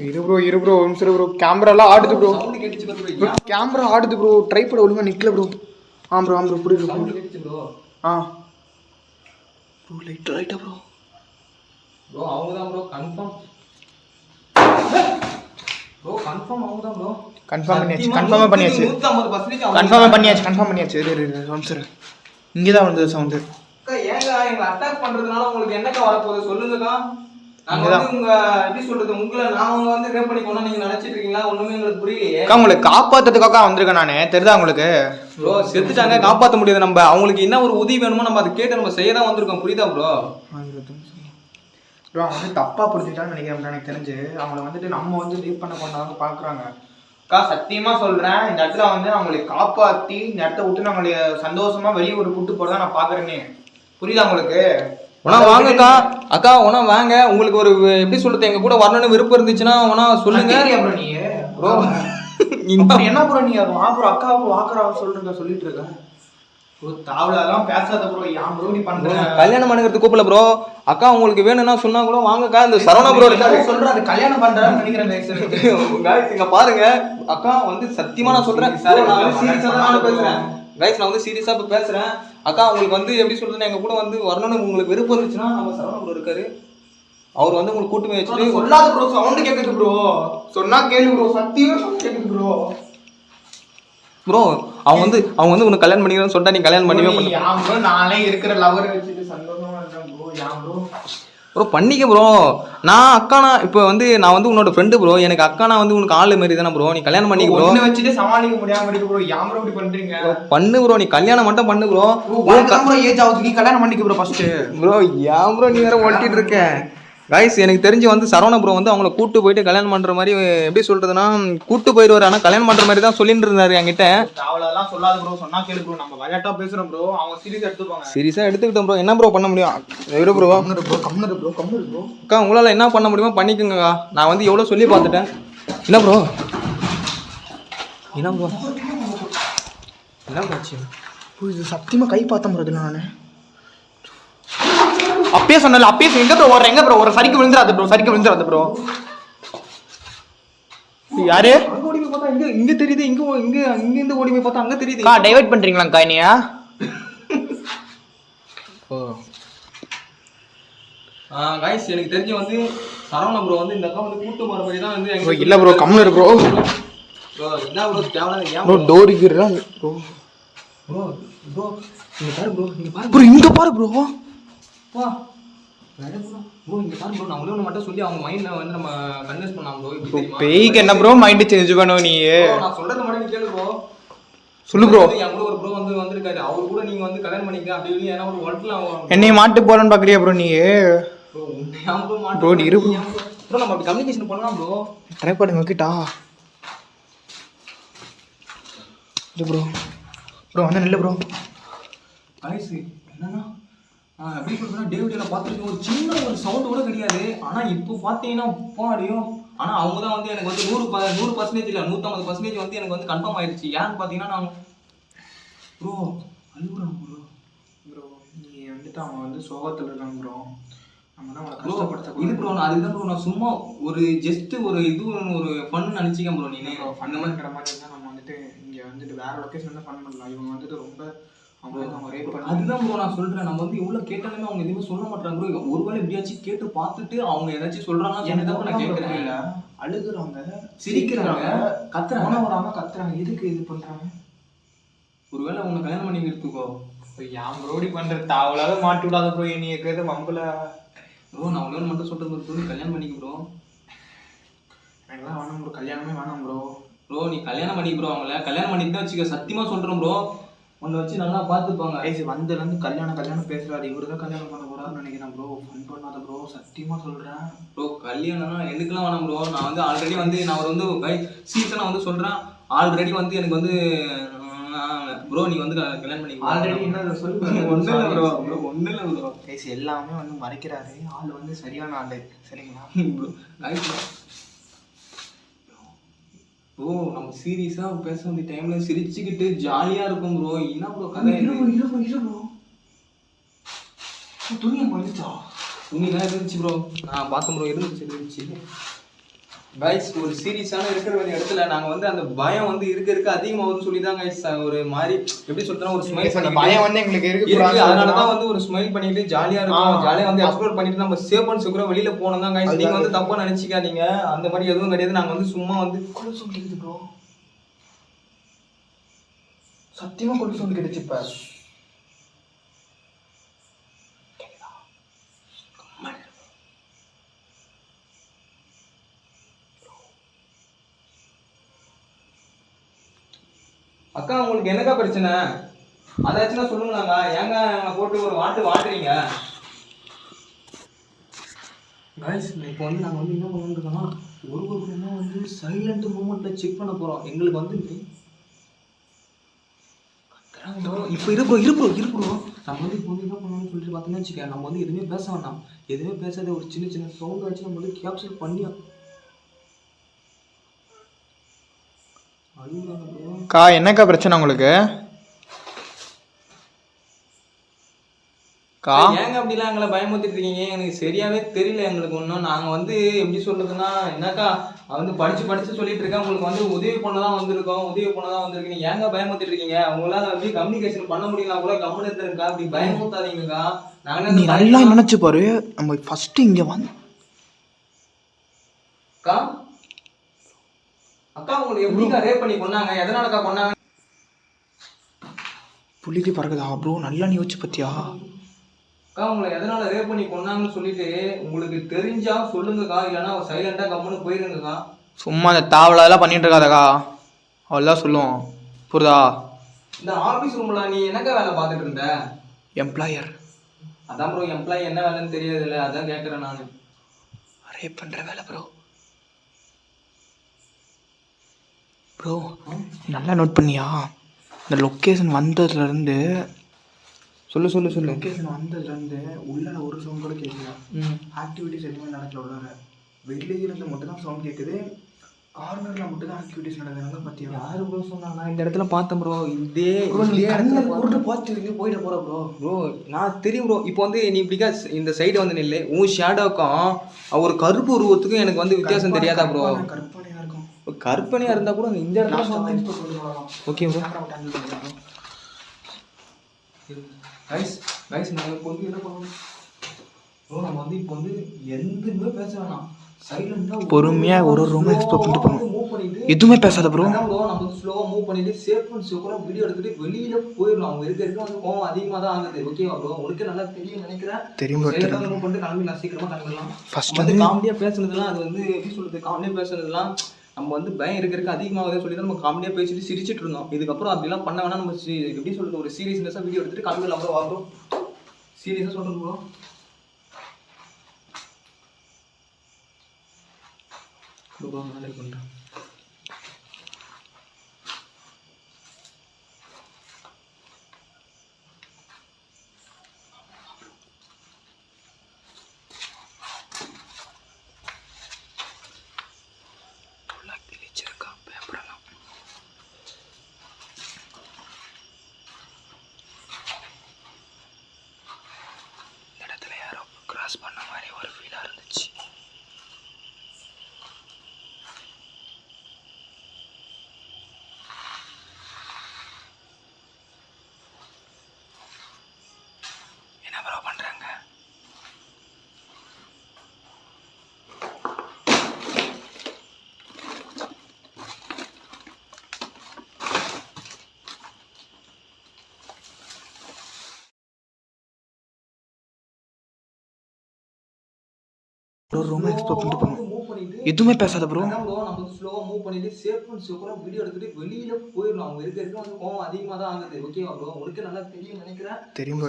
இரு ப்ரோ ஒரு நிமிஷம் ப்ரோ. கேமராலாம் ஆடுது ப்ரோ, சவுண்ட் கேட்டுச்சு ப்ரோ. கேமரா ஆடுது ப்ரோ, ட்ரைபாட் ஒழுங்கா நிக்கல ப்ரோ. ப்ரோ புரியுது சவுண்ட் கேட்டுச்சு ப்ரோ. ப்ரோ லைட்டா ப்ரோ. அவங்க தான் ப்ரோ கன்ஃபார்ம். ப்ரோ கன்ஃபார்ம் அவங்க தான் ப்ரோ. கன்ஃபார்ம் பண்ணியாச்சு. இங்கே தான் வந்தது சவுண்டு. ஏங்க எங்களை அட்டாக் பண்றதுனால உங்களுக்கு என்னக்கா வரப்போகுது சொல்லுங்கக்கா. நாங்க வந்து உங்க எப்படி சொல்றது, உங்களை நாங்க வந்து ரேப் பண்ணி கொண்டா நீங்க நினைச்சிட்டு இருக்கீங்களா? ஒண்ணுமே எங்களுக்கு புரியலையே. உங்களுக்கு காப்பாத்துறதுக்காக வந்திருக்கேன் நானே, தெரியுதா உங்களுக்கு? ப்ரோ செத்துட்டாங்க, காப்பாற்ற முடியாது. நம்ம அவங்களுக்கு என்ன ஒரு உதவி வேணுமோ நம்ம அதை கேட்டு நம்ம செய்ய தான் வந்திருக்கோம், புரியுதா ப்ரோ? ப்ரோ அவங்க வந்து தப்பா புரிஞ்சுட்டான்னு நினைக்கிறேன் எனக்கு தெரிஞ்சு. அவங்கள வந்துட்டு நம்ம வந்து லீவ் பண்ண கொண்டாந்து பாக்குறாங்க. அக்கா சத்தியமா சொல்றேன், இந்த இடத்துல வந்து அவங்களை காப்பாத்தி இந்த இடத்த விட்டு நம்மளை சந்தோஷமா வெளியே ஒரு கூட்டு போறதா நான் பாக்குறேன்னு, புரியுதா உங்களுக்கு? உனா வாங்கக்கா. அக்கா உனா வாங்க, உங்களுக்கு ஒரு எப்படி சொல்றது எங்க கூட வரணும்னு விருப்பம் இருந்துச்சுன்னா உனா சொல்லுங்க. நீ ப்ரோ என்ன ப்ரோ நீ வா ப்ரோ, அக்கா வாக்குறா சொல்லிட்டு இருக்க ப்ரோ. தாவலாம் பேசாத ப்ரோ, ஏன் ப்ரோ நீ பண்ற? கல்யாணம் பண்ணுறது கூப்பிடல ப்ரோ. அக்கா உங்களுக்கு வேணும்னா சொன்னா கூட வாங்கக்கா. இந்த சரவணா ப்ரோ சொல்றாரு கல்யாணம் பண்றான்னு நினைக்கிறேன். கைஸ் இங்க பாருங்க, அக்கா வந்து சத்தியமா நான் சொல்றேன், நான் பேசுறேன் கைஸ், நான் வந்து சீரியஸா இப்ப பேசுறேன். அக்கா உங்களுக்கு வந்து எப்படி சொல்றேன், எங்க கூட வந்து வரணும்னு உங்களுக்கு விருப்பம் இருந்துச்சுன்னா நம்ம சரவணா ப்ரோ இருக்காரு, அவர் வந்து உங்களுக்கு கூட்டு போய் வச்சுட்டு. சொல்லாத ப்ரோ, சவுண்ட் கேக்குது ப்ரோ, சொன்னா கேளு ப்ரோ, சத்தியமா சவுண்ட் கேக்குது ப்ரோ. ப்ரோ அவங்க வந்து உனக்கு கல்யாணம் பண்ணிக்கிறேன்னு சொல்லிட்டா நீ கல்யாணம் பண்ணிவே பண்ண ப்ரோ நானே இருக்கிற லவர் வச்சுட்டு சந்தோஷமா இருக்கேன் ப்ரோ. ஏன் ப்ரோ ப்ரோ பண்ணிக்க ப்ரோ. நான் அக்கானா இப்போ வந்து நான் வந்து உன்னோட ஃப்ரெண்டு ப்ரோ. எனக்கு அக்கானா வந்து உனக்கு ஆளு மாதிரி தானே ப்ரோ. நீ கல்யாணம் பண்ணிக்க ப்ரோ. உன்னை வச்சுட்டு சமாளிக்க முடியாம இருக்கு ப்ரோ. ஏன் ப்ரோ இப்படி பண்றீங்க? பண்ணு ப்ரோ. நீ கல்யாணம் மட்டும் பண்ணு ப்ரோ. ப்ரோ ஏஜ் ஆகுது, நீ கல்யாணம் பண்ணிக்க ப்ரோ ஃபர்ஸ்ட். ப்ரோ ஏன் ப்ரோ நீ வேற ஒட்டிட்டு இருக்க? கைஸ் எனக்கு தெரிஞ்சு வந்து சரவண ப்ரோ வந்து அவங்கள கூட்டு போயிட்டு கல்யாணம் பண்ற மாதிரி எப்படி சொல்றதுன்னா கூட்டு போயிடுவாரு. ஆனால் கல்யாணம் பண்ற மாதிரி தான் சொல்லிட்டு இருந்தாரு என்கிட்ட. அவ்வளோலாம் சொல்லாத ப்ரோ. சொன்னா கேளு ப்ரோ. நம்ம விளையாட்டா பேசுறோம் ப்ரோ. அவங்க சீரியஸா எடுத்துப்பாங்க. சீரியஸா எடுத்துக்கிட்டோம் ப்ரோ. என்ன ப்ரோ பண்ண முடியும்? எவ்வளோ ப்ரோ கம்னரு ப்ரோ. அக்கா உங்களால் என்ன பண்ண முடியுமோ பண்ணிக்கோங்கக்கா. நான் வந்து எவ்வளோ சொல்லி பார்த்துட்டேன். என்ன ப்ரோ என்ன ப்ரோ ஆச்சு? இது சத்தியமா கை பார்த்தேன் ப்ரோ. இதில் நான் அப்பயே சொன்னல, அப்பயே எங்க ப்ரோ வர, எங்க ப்ரோ ஒரு சரிக்கு விழுந்துறாத ப்ரோ, சரிக்கு விழுந்துறாத ப்ரோ. யாரு ஓடி போய் பார்த்தா இங்க தெரியுது, இங்க இருந்து ஓடி போய் பார்த்தா அங்க தெரியுது. டைவர்ட் பண்றீங்களாக்கா என்னையா? கைஸ் எனக்கு தெரிஞ்சு வந்து சரவண ப்ரோ வந்து இந்த அக்கா வந்து கூட்டு போற மாதிரி தான் வந்து இல்ல ப்ரோ கம்னரு ப்ரோ. ப்ரோ என்ன ப்ரோ தேவையில்ல ஏன் ப்ரோ டோர் இருக்கிறா ப்ரோ. ப்ரோ ப்ரோ இங்க பாரு ப்ரோ, இங்க பாரு ப்ரோ, இங்க பாரு ப்ரோ. வா ப்ரோ இங்க பாரு ப்ரோ. நான் ஒண்ணு மட்டும் சொல்லி அவங்க மைண்ட்ல வந்து நம்ம கன்வின்ஸ் பண்ணலாம் ப்ரோ. இப்படி தெரியுமா? பேய்க்கு என்ன ப்ரோ மைண்ட் சேஞ்ச் பண்ணுவ நீ? நான் சொல்றது மட்டும் நீ கேளு ப்ரோ. சொல்லு ப்ரோ. என் கூட ஒரு ப்ரோ வந்து வந்திருக்காரு. அவரு கூட நீங்க வந்து கல்யாணம் பண்ணிக்க அப்படி இல்ல ஏன்னா ஒரு ஒர்க்ல என்னைய மாட்டு போறேன்னு பாக்குறியா ப்ரோ நீ? ப்ரோ உன்னையா ப்ரோ மாட்டு ப்ரோ இரு ப்ரோ. நம்ம அப்படி கம்யூனிகேஷன் பண்ணலாம் ப்ரோ. ட்ரை பண்ணுங்க ஓகேட்டா? இது ப்ரோ அண்ணன் இல்லை ப்ரோ. கைஸ் என்னன்னா எப்படி சொல்றேன்னா டேவிடியில பார்த்துருக்கேன் ஒரு சின்ன ஒரு சவுண்டு கூட கிடையாது. ஆனா இப்போ பார்த்தீங்கன்னா பாடியும். ஆனா அவங்க தான் வந்து எனக்கு வந்து 100% இல்லை 150% வந்து எனக்கு வந்து கன்ஃபார்ம் ஆயிடுச்சு. ஏன்னு பார்த்தீங்கன்னா நான் ப்ரோ அழுகுறேன் ப்ரோ. நீ வந்துட்டு அவன் வந்து சோகத்தில் இருக்கான் ப்ரோ. நம்ம தான் அவனை ப்ரோ கஷ்டப்படுத்த இது ப்ரோ. நான் அதுதான் ப்ரோ. நான் சும்மா ஒரு ஜஸ்ட் ஒரு ஒரு ஃபன் நினச்சிக்கேன் ப்ரோ. நீ அந்த மாதிரிங்கிற மாதிரி இருந்தால் நம்ம வந்துட்டு இங்கே வந்துட்டு வேற லொக்கேஷன் தான் ஃபன் பண்ணலாம். இவங்க வந்துட்டு ரொம்ப அவங்க ரேட் பண்ணி அதுதான் ப்ரோ நான் சொல்றேன். நம்ம வந்து எவ்வளவு கேட்டாலுமே அவங்க எதுவுமே சொல்ல மாட்டாங்க ப்ரோ. ஒருவேளை எப்படியாச்சும் கேட்டு பார்த்துட்டு அவங்க ஏதாச்சும் சொல்றாங்க என்னதான் நான் கேட்கறேன். அழுகுறாங்க, சிரிக்கிறாங்க, கத்துறாங்க, வராங்க, கத்துறாங்க. எதுக்கு இது பண்றாங்க? ஒருவேளை உன்னை கல்யாணம் பண்ணி எடுத்துக்கோ. ஏன் ப்ரோடி பண்ற தாவலாத மாட்டி விடாத ப்ரோ. நீ இருக்கிறது மம்புல ப்ரோ. நான் ஒன்று மட்டும் சொல்றேன் ப்ரோ. கல்யாணம் பண்ணிக்க ப்ரோ. எனக்குலாம் வேணாம் ப்ரோ. கல்யாணமே வேணாம் ப்ரோ. ப்ரோ நீ கல்யாணம் பண்ணிக்க ப்ரோ. அவங்கள கல்யாணம் பண்ணிட்டு வச்சுக்க. சத்தியமா சொல்றேன் ப்ரோ. உன்னை வச்சு நல்லா பார்த்துப்பாங்க. வந்ததுலேருந்து கல்யாணம் பேசுறாரு. இவரு தான் கல்யாணம் பண்ண போறாருன்னு நினைக்கிறேன் ப்ரோ. ஃபன் பண்ணாத ப்ரோ. சத்தியமா சொல்றேன் ப்ரோ. கல்யாணம்னா எனக்குலாம் வேணாம் ப்ரோ. நான் வந்து ஆல்ரெடி வந்து நான் வந்து சீசனாக வந்து சொல்றேன். ஆல்ரெடி வந்து எனக்கு வந்து ப்ரோ நீ வந்து கல்யாணம் பண்ணி ஆல்ரெடி என்ன சொல்லு. ஒன்றும் இல்லை ப்ரோ. ஒன்றும் இல்லை ப்ரோ. எல்லாமே வந்து மறைக்கிறாரு. ஆள் வந்து சரியான ஆளு. சரிங்களா ப்ரோ? ப்ரோ நம்ம சீரியஸா பேச வேண்டிய டைம்ல சிரிச்சுக்கிட்டு ஜாலியா இருக்கும் ப்ரோ. என்ன ப்ரோ கதை? இரு ப்ரோ. துணியை வந்துச்சா? துணிலாம் இருந்துச்சு ப்ரோ. நான் பார்த்தேன் ப்ரோ. இருந்துச்சு. கைஸ் ஒரு சீரியஸான இருக்கிற ஒரு இடத்துல நாங்க வந்து அந்த பயம் வந்து இருக்க அதிகமாகுதுன்னு சொல்லி தான் கைஸ் ஒரு மாதிரி எப்படி சொல்றேன் ஒரு ஸ்மைல் பயம் வந்து எங்களுக்கு இருக்கு. அதனாலதான் வந்து ஒரு ஸ்மைல் பண்ணிட்டு ஜாலியா இருக்கும். ஜாலியா வந்து எக்ஸ்ப்ளோர் பண்ணிட்டு நம்ம சேஃப் அண்ட் செக்யூரா வெளியில போனோம் தான் கைஸ். நீங்க வந்து தப்பா நினைச்சிக்காதீங்க. அந்த மாதிரி எதுவும் கிடையாது. நாங்க வந்து சும்மா வந்து கொலை சவுண்ட் கேக்குது ப்ரோ. சத்தியமா கொலை சவுண்ட் கேட்டுச்சு. இப்ப அக்கா உங்களுக்கு என்னக்கா பிரச்சனை? அதாச்சும் சொல்லுங்களாங்க. ஏங்க எங்களை போட்டு ஒரு வாட்டுறீங்க? கைஸ் இப்போ வந்து நாங்கள் வந்து என்ன பண்ணிருக்கோம்னா ஒரு வந்து சைலண்ட் மூமெண்ட்ல செக் பண்ண போறோம். எங்களுக்கு வந்து இப்போ இரு ப்ரோ நம்ம வந்து இப்போ வந்து என்ன பண்ணணும்னு சொல்லிட்டு பார்த்தீங்கன்னா வச்சுக்க. நம்ம வந்து எதுவுமே பேச வேண்டாம். எதுவுமே பேசாத ஒரு சின்ன சவுண்ட் ஆச்சு நம்ம வந்து கேப்சர் பண்ணி என்னக்கா பிரச்சனை உங்களுக்கு? ஏங்க அப்படிலாம் எங்களை பயமுறுத்திட்டு இருக்கீங்க? எனக்கு சரியாவே தெரியல. எங்களுக்கு ஒன்றும் நாங்கள் வந்து எப்படி சொல்றதுன்னா என்னக்கா வந்து படிச்சு சொல்லிட்டு இருக்கேன். உங்களுக்கு வந்து உதவி பண்ணதான் வந்திருக்கீங்க. ஏங்க பயமுறுத்திட்டு இருக்கீங்க? உங்களால எப்படி கம்யூனிகேஷன் பண்ண முடியலாம் கூட கம்முன்னு இருந்திருக்கா. அப்படி பயமுறுத்தாதீங்கக்கா. நீ நல்லா நினைச்சு பாரு. நம்ம ஃபர்ஸ்ட் இங்க வந்து அக்கா உங்களுக்கு எப்படிக்கா ரேப் பண்ணி கொண்டாங்க? எதனாலக்கா கொண்டாங்க? புள்ளிக்கு பறக்குதா ப்ரோ? நல்லா நீ யோசிச்சு பார்த்தியா? அக்கா உங்களை எதனால ரேப் பண்ணி கொண்டாங்கன்னு சொல்லிட்டு உங்களுக்கு தெரிஞ்சா சொல்லுங்கக்கா, இல்லைன்னா சைலண்டா கம்முன்னு போயிருங்கக்கா. சும்மா அந்த தாவலாதெல்லாம் பண்ணிட்டு இருக்காதக்கா, அவ்வளோதான் சொல்லுவோம். புரியுதா? இந்த ஆபீஸ் ரூம்ல நீ என்னக்கா வேலை பார்த்துட்டு இருந்த? எம்ப்ளாயர். அதான் ப்ரோ, எம்ப்ளாயி என்ன வேலைன்னு தெரியாதுல்ல, அதான் கேட்குறேன் நான். ரேப் பண்ணுற வேலை ப்ரோ. ப்ரோ நல்லா நோட் பண்ணியா? இந்த லொக்கேஷன் வந்ததுலேருந்து சொல்லு. லொக்கேஷன் வந்ததுலேருந்து உள்ள ஒரு சவுண்ட் கூட கேட்கல. ஆக்டிவிட்டிஸ் எதுவுமே நடக்கல. உள்ளார வெளியே இருந்து மட்டும் தான் சவுண்ட் கேட்குது. கார்னரில் மட்டும் தான் ஆக்டிவிட்டிஸ் நடக்குதுனால பார்த்தியா? யாரு ப்ரோ சொன்னா? நான் இந்த இடத்துல பார்த்தேன் ப்ரோ. இதே பார்த்து போயிட போகிற ப்ரோ நான் தெரியும் ப்ரோ. இப்போ வந்து நீ இப்படிக்கா இந்த சைடு வந்து நில்லு. உன் ஷேடோக்கும் ஒரு கருப்பு உருவத்துக்கும் எனக்கு வந்து வித்தியாசம் தெரியாதா ப்ரோ? கற்பனையாக இருக்கும். கற்பனையாக இருந்தால் கூட இந்த இடத்துல ஓகே ப்ரோ. கைஸ் நாங்கள் இப்போ வந்து என்ன பண்ணணும் ப்ரோ? நம்ம வந்து இப்போ வந்து எதுவுமே பேச வேணாம். சைலண்டாக பொறுமையாக ஒரு ரூமை எக்ஸ்ப்ளோர் பண்ணிட்டு போகணும். மூவ் பண்ணிட்டு எதுவுமே பேசாத ப்ரோ. ப்ரோ நம்ம வந்து ஸ்லோவாக மூவ் பண்ணிட்டு சேஃப் அண்ட் செக்யூராக வீடியோ எடுத்துட்டு வெளியில போயிடணும். அவங்க இருக்க வந்து கோவம் அதிகமாக தான் ஆகுது. ஓகேவா ப்ரோ? உங்களுக்கு நல்லா தெரியும் நினைக்கிறேன். தெரியும். மூவ் பண்ணிட்டு கிளம்பி நான் சீக்கிரமாக கிளம்பிடலாம். ஃபர்ஸ்ட் வந்து காமெடியாக பேசுனதுலாம் அது வந்து எப்படி சொல்றது, காமெடியாக பேசுனதுலாம் நம்ம வந்து பயம் இருக்க அதிகமாகுதுன்னு சொல்லி தான் நம்ம காமெடியாக பேசிட்டு சிரிச்சிட்டு இருந்தோம். இதுக்கப்புறம் அப்படிலாம் பண்ண வேணா. நம்ம எப்படி சொல்றது, ஒரு சீரியஸ்னஸாக வீடியோ எடுத்துட்டு கிளம்பிடலாம் ப்ரோ. ப்ரோ சீரியஸாக சொல்கிறேன் ப்ரோ. ப்ரோ நானே பண்ணுறேன். பண்ண மாதிரி ஒரு ஃபீலாக இருந்துச்சு. என்ன ப்ரோ பண்றாங்க? ஒரு ரூமை எக்ஸ்ப்ளோர் பண்ணிட்டு போகணும். எதுவுமே பேசாத ப்ரோ. ப்ரோ நம்ம ஸ்லோவாக மூவ் பண்ணிட்டு சேஃப் அண்ட் செக்யூராக வீடியோ எடுத்துட்டு வெளியில போயிடணும். அவங்க இருக்க வந்து கோவம் அதிகமாக தான் ஆகுது. ஓகேவா ப்ரோ? உங்களுக்கு நல்லா தெரியும் நினைக்கிறேன். தெரியும். மூவ்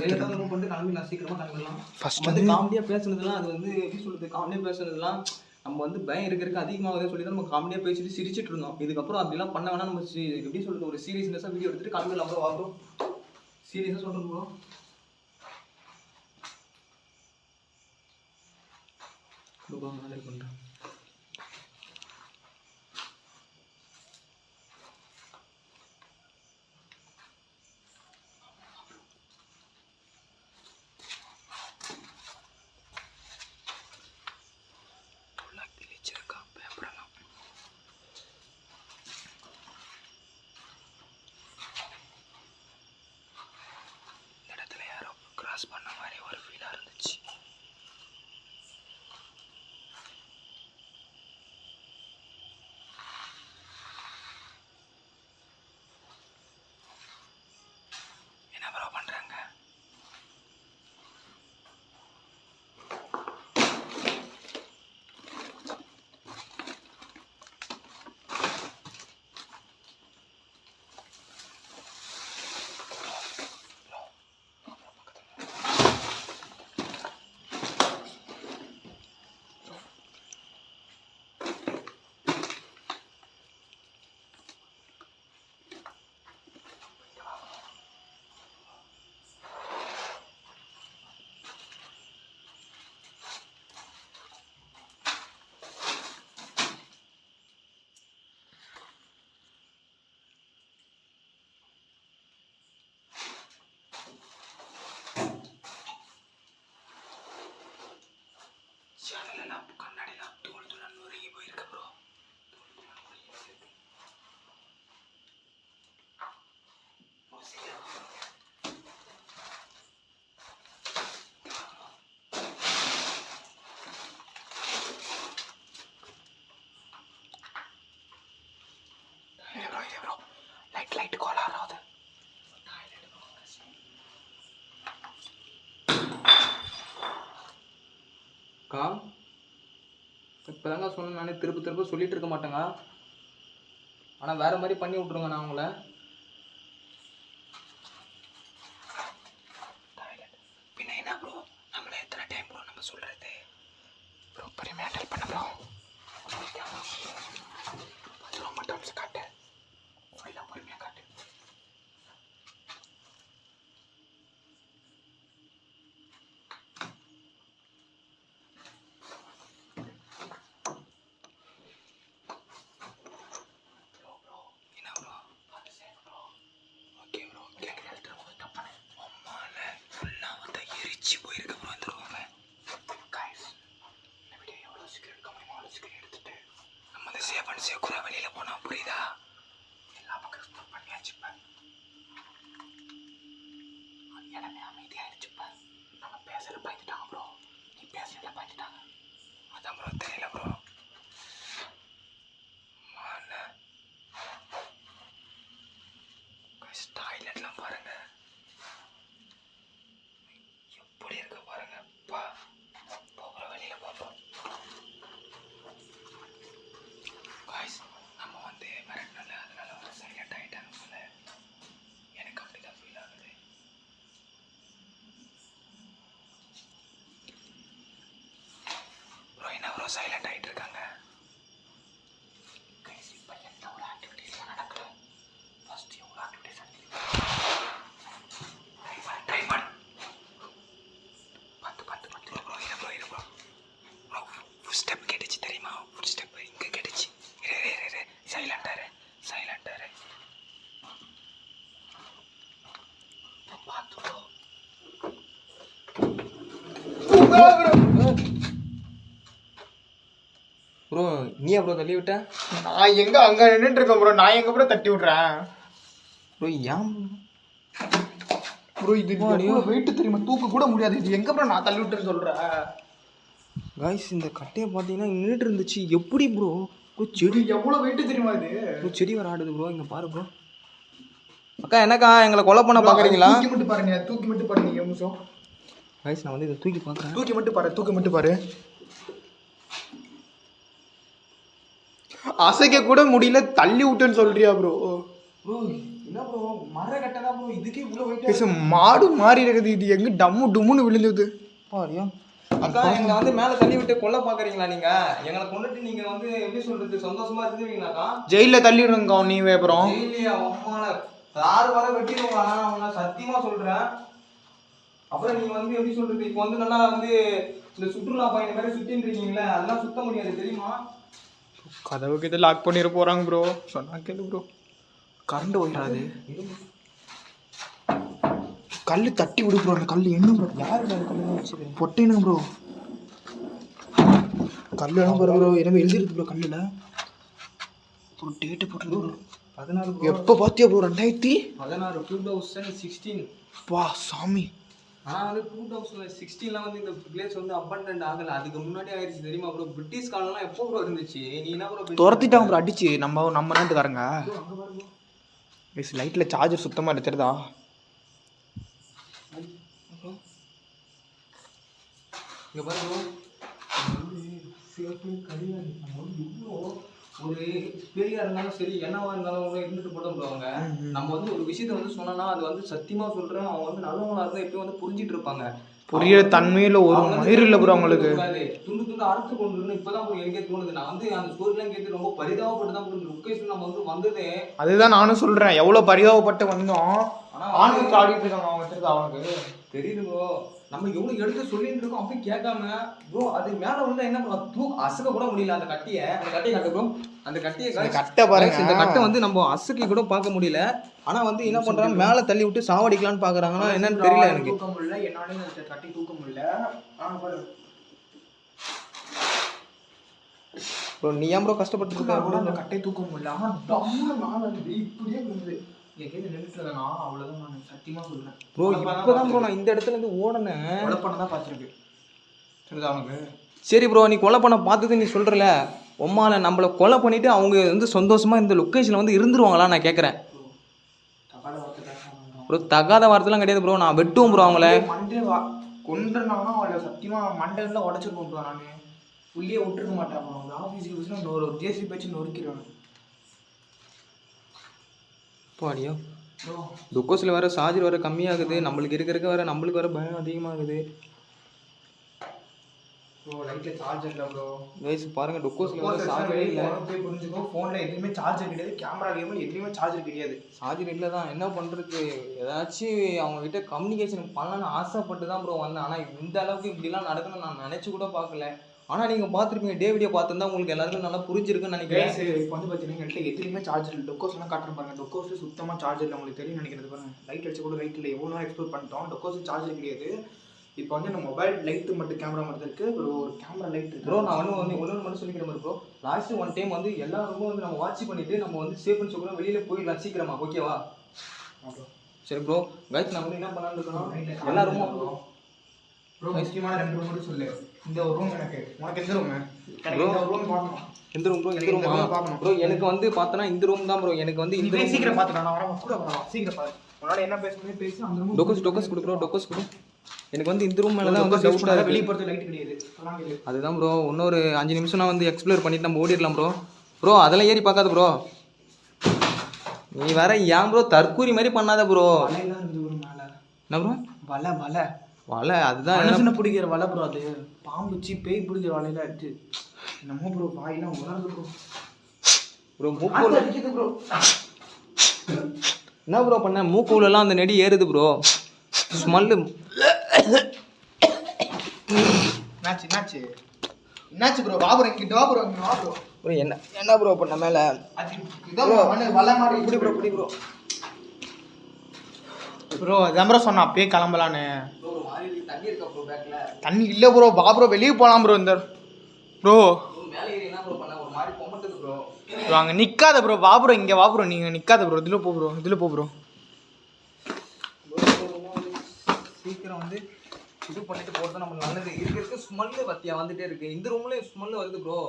பண்ணிட்டு கிளம்பி நான் சீக்கிரமாக கிளம்பிடலாம். ஃபர்ஸ்ட் வந்து காமெடியாக பேசுனதுலாம் அது வந்து எப்படி சொல்றது, காமெடியாக பேசுனதுலாம் நம்ம வந்து பயம் இருக்க அதிகமாகுதுன்னு சொல்லி தான் நம்ம காமெடியாக பேசிட்டு சிரிச்சிட்டு இருந்தோம். இதுக்கப்புறம் அப்படிலாம் பண்ண வேணா. நம்ம எப்படி சொல்றது, ஒரு சீரியஸ்னஸாக வீடியோ எடுத்துட்டு கிளம்பிடலாம் ப்ரோ. ப்ரோ சீரியஸாக சொல்கிறேன் ப்ரோ. ப்ரோ நானே பண்ணுறேன். பண்ண மாதிரி ஒரு ஃபீலாக இருந்துச்சு. திரும்ப சொல்லிட்டு இருக்க மாட்டேங்க. ஆனால் வேற மாதிரி பண்ணி விட்ருங்க நான் உங்களை. பின்ன என்ன ப்ரோ, நம்மள எத்தனை டைம் ப்ரோ நம்ம சொல்றது ப்ரோ, பொறுமையாக ஹேண்டில் பண்ண ப்ரோ. ரொம்ப டம்ஸ் காட்டு, எல்லாம் பொறுமையாக காட்டு. வெளியில போனா புரியுதா? எல்லா பக்கம் எக்ஸ்ப்ளோர் பண்ணியாச்சுப்ப. இடமே அமைதியாயிருச்சுப்ப. நம்ம பேசுற பயந்துட்டாங்க ப்ரோ, நீ பேசுறத பயந்துட்டாங்க. அதான் ப்ரோ தெரியல ப்ரோ. டாய்லெட்லாம் பாருங்க எப்படி இருக்கு பாருங்க. பா போகிற வெளியில பார்ப்போம். நம்ம வந்து மிரட்டல, அதனால ஒரு சைலண்ட் ஆகிட்டாங்க போல. எனக்கு அப்படிதான் ஃபீல் ஆகுது. ப்ரோ என்ன ப்ரோ சைலண்ட் ஆகிட்டு இருக்காங்க? கைஸ் இப்போ எந்த ஒரு ஆக்டிவிட்டிஸும் நடக்கல. ஃபர்ஸ்ட் எவ்வளோ ஆக்டிவிட்டிஸ் ட்ரை பண்ணு. பத்து ப்ரோ இரு ப்ரோ. ப்ரோ ஃபுட் ஸ்டெப் கேட்டுச்சு தெரியுமா? ஃபுட் ஸ்டெப் இங்கே கேட்டுச்சு. இரு சைலண்டாரு. ப்ரோ நீயா ப்ரோ தள்ளி விட்ட? நான் எங்க அங்க நின்றுட்டு இருக்கேன் ப்ரோ, நான் எங்க ப்ரோ தட்டி விட்றேன் ப்ரோ? ஏன் ப்ரோ இது வெயிட் தெரியுமா? தூக்க கூட முடியாது. இது எங்க ப்ரோ நான் தள்ளி விட்டுன்னு சொல்றேன். காய்ஸ் இந்த கட்டையை பார்த்தீங்கன்னா நின்றுட்டு இருந்துச்சு. எப்படி ப்ரோ? செடி எவ்வளவு வெயிட் தெரியுமா இது? ப்ரோ செடி வர ஆடுது ப்ரோ. இங்கே பாரு ப்ரோ. அக்கா என்னக்கா எங்களை கொலை பண்ண பார்க்குறீங்களா? தூக்கி மட்டும் பாருங்க ஒரு நிமிஷம். காய்ஸ் நான் வந்து இதை தூக்கி பார்க்குறேன். தூக்கி மட்டும் பாரு. அசைக்க கூட முடியல, தள்ளி விட்டுன்னு சொல்றியா ப்ரோ? ப்ரோ என்ன ப்ரோ மர கட்டை தான் ப்ரோ, இதுக்கே இவ்வளோ வெயிட். மாடு மாறி இருக்குது. இது எங்க டும்முன்னு விழுந்தது பாரியா? அக்கா எங்களை வந்து மேலே தள்ளி விட்டு கொல்ல பார்க்குறீங்களா நீங்க? எங்களை கொண்டுட்டு நீங்க வந்து எப்படி சொல்றது சந்தோஷமா இருந்துவீங்களாக்கா? ஜெயில தள்ளிடுங்க நீ அப்புறம். ஜெயிலியா? அம்மால யாரு வர வெட்டிடுவாங்க. ஆனால் அவங்க சத்தியமா சொல்றேன். அப்புறம் நீங்க வந்து எப்படி சொல்றது, இப்போ வந்து நல்லா வந்து இந்த சுற்றுலா பயணம் மாதிரி சுத்தின்னு இருக்கீங்களே, அதெல்லாம் சுத்த முடியாது தெரியுமா? கதவுக்கு இதை லாக் பண்ணிட போறாங்க ப்ரோ. சொன்னா கேளு ப்ரோ. கரண்ட் ஓய்டாது. கல் தட்டி விடு ப்ரோ. அந்த கல் என்ன ப்ரோ? யாரு கல் பொட்டேனா ப்ரோ? கல் என்ன ப்ரோ? என்ன எழுதிருக்கு ப்ரோ கல்லுல? ஒரு டேட்டு போட்டு 16 எப்போ பார்த்தியா ப்ரோ? 2016 2016. வா சாமி. ஆனால் வந்து 2016 வந்து இந்த பிளேஸ் வந்து அபண்டன்ட் ஆகலை. அதுக்கு முன்னாடி ஆயிடுச்சு தெரியுமா ப்ரோ? பிரிட்டிஷ் காலம்லாம் எப்போ ப்ரோ இருந்துச்சு? நீ என்ன ப்ரோ துரத்திட்டாங்க ப்ரோ அடிச்சு. நம்ம நாட்டுக்காரங்க. லைட்டில் சார்ஜர் சுத்தமாக எடுத்துருதா? இங்கே பாரு ப்ரோ, கிடையாது. நம்ம வந்து இவ்வளோ ஒரு பெரியா இருந்தாலும் சரி என்னவா இருந்தாலும் இருந்துட்டு போட்டோம் ப்ரோ. அவங்க நம்ம வந்து ஒரு விஷயத்த வந்து சொன்னோம்னா அது வந்து சத்தியமா சொல்றேன், அவங்க வந்து நல்லவங்களா இருந்தா எப்பயும் வந்து புரிஞ்சிட்டு இருப்பாங்க. புரியுற தன்மையில ஒரு மயிர் இல்லை ப்ரோ அவங்களுக்கு. துண்டு அறுத்து கொண்டு இப்பதான் ப்ரோ எனக்கே தோணுது. நான் வந்து அந்த ஸ்டோரிலாம் கேட்டு ரொம்ப பரிதாபப்பட்டு தான் ப்ரோ லொக்கேஷன் நம்ம வந்து வந்ததே. அதுதான் நானும் சொல்றேன், எவ்வளவு பரிதாபப்பட்டு வந்தோம். ஆனா ஆடிட்டு இருக்காங்க அவங்க வச்சிருக்கா. அவனுக்கு தெரியுது ப்ரோ. நம்ம எவ்வளவு எடுத்து சொல்லிட்டு இருக்கோம் அப்படி கேட்காம ப்ரோ. அது மேல வந்து என்ன ப்ரோ, அசுக்க கூட முடியல அந்த கட்டியை. அந்த கட்டியை காட்டு ப்ரோ. அந்த கட்டியை கட்டை பாருங்க. இந்த கட்டை வந்து நம்ம அசுக்கி கூட பார்க்க முடியல. ஆனா வந்து என்ன பண்றாங்க, மேல தள்ளி விட்டு சாவடிக்கலான்னு பாக்குறாங்கன்னா என்னன்னு தெரியல எனக்கு. தூக்க முடியல, என்னால கட்டி தூக்க முடியல ப்ரோ. நீ ஏன் ப்ரோ கஷ்டப்பட்டு இருக்க? அந்த கட்டை தூக்க முடியல. ஆனா டம்முன்னு மேல வந்து இப்படியே விழுந்து அவ்வளவுதான். நான் சத்தியமா சொல்றேன் ப்ரோ. இப்பதான் ப்ரோ நான் இந்த இடத்துல இருந்து ஓடனேன். கொலை பண்ண தான் பார்த்துருக்கு. சரிதா அவனுக்கு? சரி ப்ரோ, நீ கொலை பண்ண பார்த்தது நீ சொல்றல, உம்மால நம்மளை கொலை பண்ணிட்டு அவங்க வந்து சந்தோஷமா இந்த லொக்கேஷன்ல வந்து இருந்துருவாங்களா நான் கேட்கறேன் ப்ரோ. தகாத வார்த்தைலாம் கிடையாது ப்ரோ. நான் வெட்டுவோம் ப்ரோ அவங்கள. மண்டே கொண்டுனாலும் அவளை சத்தியமா மண்டையில உடச்சிருக்கோம் ப்ரோ. நானு உள்ளே விட்டுருக்க மாட்டான். ஒரு ஆஃபீஸுக்கு வச்சு ஒரு ஜேசிபி வச்சு நொறுக்கிடுவாங்க. பாடியோ டொக்கோஸில் வேறு சார்ஜர் வேறு கம்மியாகுது, நம்மளுக்கு இருக்கிறதுக்கு வேறு நம்மளுக்கு வேறு பயம் அதிகமாகுது. ப்ரோ லைட்டில் சார்ஜர் இல்லை ப்ரோ. கைஸ் பாருங்கள், டொக்கோஸில் வேறு சார்ஜரே இல்லை. போய் புரிஞ்சுக்கோ, ஃபோனில் எதுவுமே சார்ஜர் கிடையாது, கேமரா கேமரா எதுவுமே சார்ஜர் கிடையாது. சார்ஜர் இல்லை தான், என்ன பண்ணுறது? ஏதாச்சும் அவங்ககிட்ட கம்யூனிகேஷன் பண்ணலான்னு ஆசைப்பட்டு தான் ப்ரோ வந்தேன். ஆனால் இந்த அளவுக்கு இப்படிலாம் நடக்கணும்னு நான் நினச்சி கூட பார்க்கல. ஆனால் நீங்கள் பார்த்துருப்பீங்க, டே வீடியோ பார்த்துருந்தா உங்களுக்கு எல்லாருக்கும் நல்லா புரிஞ்சிருக்குன்னு நினைக்கிறேன். இப்போ வந்து பார்த்தீங்கன்னா எங்கள்கிட்ட எதுலையுமே சார்ஜர் இல்லை. டொக்கோஸ்லாம் காட்டுற பாருங்க, டொக்கோஸ் சுத்தமாக சார்ஜர் இல்லை. உங்களுக்கு தெரியும் நினைக்கிறது பாருங்க, லைட் அடிச்சு கூட லைட் இல்லை. எவ்வளோ எக்ஸ்ப்ளோர் பண்ணிட்டோம், டொக்கோஸ் சார்ஜர் கிடையாது. இப்போ வந்து நம்ம மொபைல் லைட்டு மட்டும் கேமரா மட்டும் இருக்குது. ஒரு கேமரா லைட் இருக்குது ப்ரோ. நான் ஒன்று மட்டும் சொல்லிக்கிற மாதிரி ப்ரோ, லாஸ்ட் ஒன் டைம் வந்து எல்லா ரூமும் வந்து நம்ம வாட்ச் பண்ணிவிட்டு நம்ம வந்து சேஃப் பண்ணி சொல்கிறோம், வெளியில் போயிடலாம் சீக்கிரமா, ஓகேவா? சரி ப்ரோ. கைஸ் நான் வந்து என்ன பண்ணலான்னு இருக்கணும், எல்லா ரூமும் ப்ரோ முக்கியமான 2 ரூம் மட்டும் சொல்லு. இந்த ஒரு ரூம் எனக்கு, உனக்கு எந்த ரூம்? இந்த ரூம் பார்க்கணும். எந்த ரூம் ப்ரோ? இந்த ரூம் பார்க்கணும் ப்ரோ. எனக்கு வந்து பார்த்தனா இந்த ரூம் தான் ப்ரோ. எனக்கு வந்து இந்த ரூம் சீக்கிரம் பார்த்துட்டு நான் வரேன் கூட வரேன். சீக்கிரம் பாரு, உன்னால என்ன பேசணும் பேசி. அந்த ரூம் டொக்கோஸ் கொடு ப்ரோ, டொக்கோஸ் கொடு. எனக்கு வந்து இந்த ரூம் மேலே தான் வந்து டவுட்டாக இருக்குது. வெளியே போகிறது லைட் கிடையாது. அதுதான் ப்ரோ, இன்னொரு 5 நிமிஷம் நான் வந்து எக்ஸ்ப்ளோர் பண்ணிட்டு நம்ம ஓடிடலாம் ப்ரோ. ப்ரோ அதெல்லாம் ஏறி பார்க்காத ப்ரோ, நீ வேற ஏன் ப்ரோ தற்கூரி மாதிரி பண்ணாத ப்ரோ. வலையெல்லாம் இருக்குது ப்ரோ மேலே. என்ன ப்ரோ? வலை வலை வலை, அதுதான் மனுஷனை பிடிக்கிற வலை ப்ரோ. அது பாம்புச்சி பேய் பிடிக்கிற வலையில எடுத்து நம்ம ப்ரோ வாயெல்லாம் உணர்ந்து ப்ரோ. ப்ரோ மூக்கு அடிக்குது ப்ரோ. என்ன ப்ரோ பண்ண? மூக்குள்ளெல்லாம் அந்த நெடி ஏறுது ப்ரோ, ஸ்மெல்லு. என்னாச்சு ப்ரோ? வா ப்ரோ, இங்கிட்ட வா ப்ரோ, இங்க வா ப்ரோ. ப்ரோ என்ன ப்ரோ பண்ண மேலே? இதான் ப்ரோ வலை மாதிரி. இப்படி ப்ரோ, இப்படி ப்ரோ. ப்ரோ அதான் ப்ரோ சொன்னா அப்பயே கிளம்பலான்னு. தண்ணி இருக்கா ப்ரோ பேக்ல? தண்ணி இல்லை ப்ரோ. வா ப்ரோ, வெளியே போகலாம் ப்ரோ. இந்த ப்ரோ மேலே ஏறி என்ன ப்ரோ பண்ண? ஒரு மாதிரி பொம்மட்டுது ப்ரோ. ப்ரோ அங்கே நிற்காத ப்ரோ. வா ப்ரோ, இங்கே வா ப்ரோ. நீங்கள் நிற்காத ப்ரோ, இதில் போ ப்ரோ, இதில் போ ப்ரோ. சீக்கிரம் வந்து இது பண்ணிட்டு போகிறது நம்ம நல்லது. இருக்க ஸ்மெல்லு பத்தியா வந்துட்டே இருக்கு. இந்த ரூம்லேயும் ஸ்மெல்லு வருது ப்ரோ.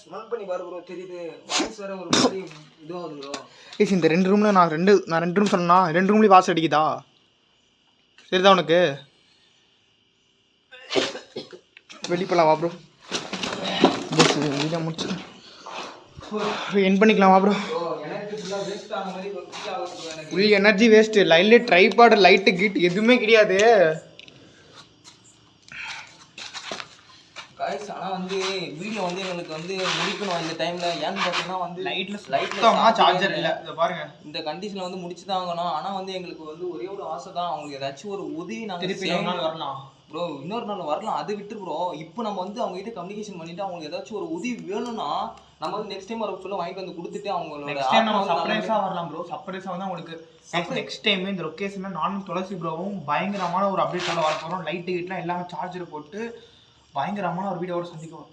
ஸ்மெல் பண்ணி பாரு ப்ரோ, தெரியுது. வாய்ஸ் வேற ஒரு மாதிரி இதுவாகுது ப்ரோ. ஏசி இந்த 2 ரூமில் நான் ரெண்டு ரூம் சொன்னா 2 ரூம்லேயும் வாசல் அடிக்குதா? சரிதான் உனக்கு? வெளிப்பலாம் வா ப்ரோ. வெளியே முடிச்சு என் பண்ணிக்கலாம் வா ப்ரோ. Full energy waste. லைன்லேயே ட்ரைபாடு லைட்டு கீட்டு எதுவுமே கிடையாது. காய்ஸ் ஆனால் வந்து வீடியோ வந்து எங்களுக்கு வந்து முடிக்கணும் இந்த டைமில். ஏன்னு பார்த்தீங்கன்னா வந்து லைட்டில் சார்ஜர் இல்லை. இதை பாருங்க, இந்த கண்டிஷனில் வந்து முடிச்சு தான் ஆகணும். ஆனால் வந்து எங்களுக்கு வந்து ஒரே ஒரு ஆசை தான், அவங்களுக்கு ஏதாச்சும் ஒரு உதவி நாங்கள் திருப்பி வரலாம் ப்ரோ. இன்னொரு நாள் வரலாம், அது விட்டு ப்ரோ. இப்போ நம்ம வந்து அவங்ககிட்ட கம்யூனிகேஷன் பண்ணிவிட்டு அவங்களுக்கு ஏதாச்சும் ஒரு உதவி வேணும்னா நம்ம வந்து நெக்ஸ்ட் டைம் வர சொல்ல வாங்கிட்டு வந்து கொடுத்துட்டு அவங்களோட சர்ப்ரைஸாக வரலாம் ப்ரோ. சர்ப்ரைஸாக வந்து அவங்களுக்கு நெக்ஸ்ட் டைம் இந்த லொக்கேஷனில் நானும் துளசி ப்ரோவும் பயங்கரமான ஒரு அப்டேட்டோட வர போகிறோம். லைட்டு கிட்டலாம் எல்லாமே சார்ஜர் போட்டு பயங்கரமான ஒரு வீடியோவோட சந்திக்கும்.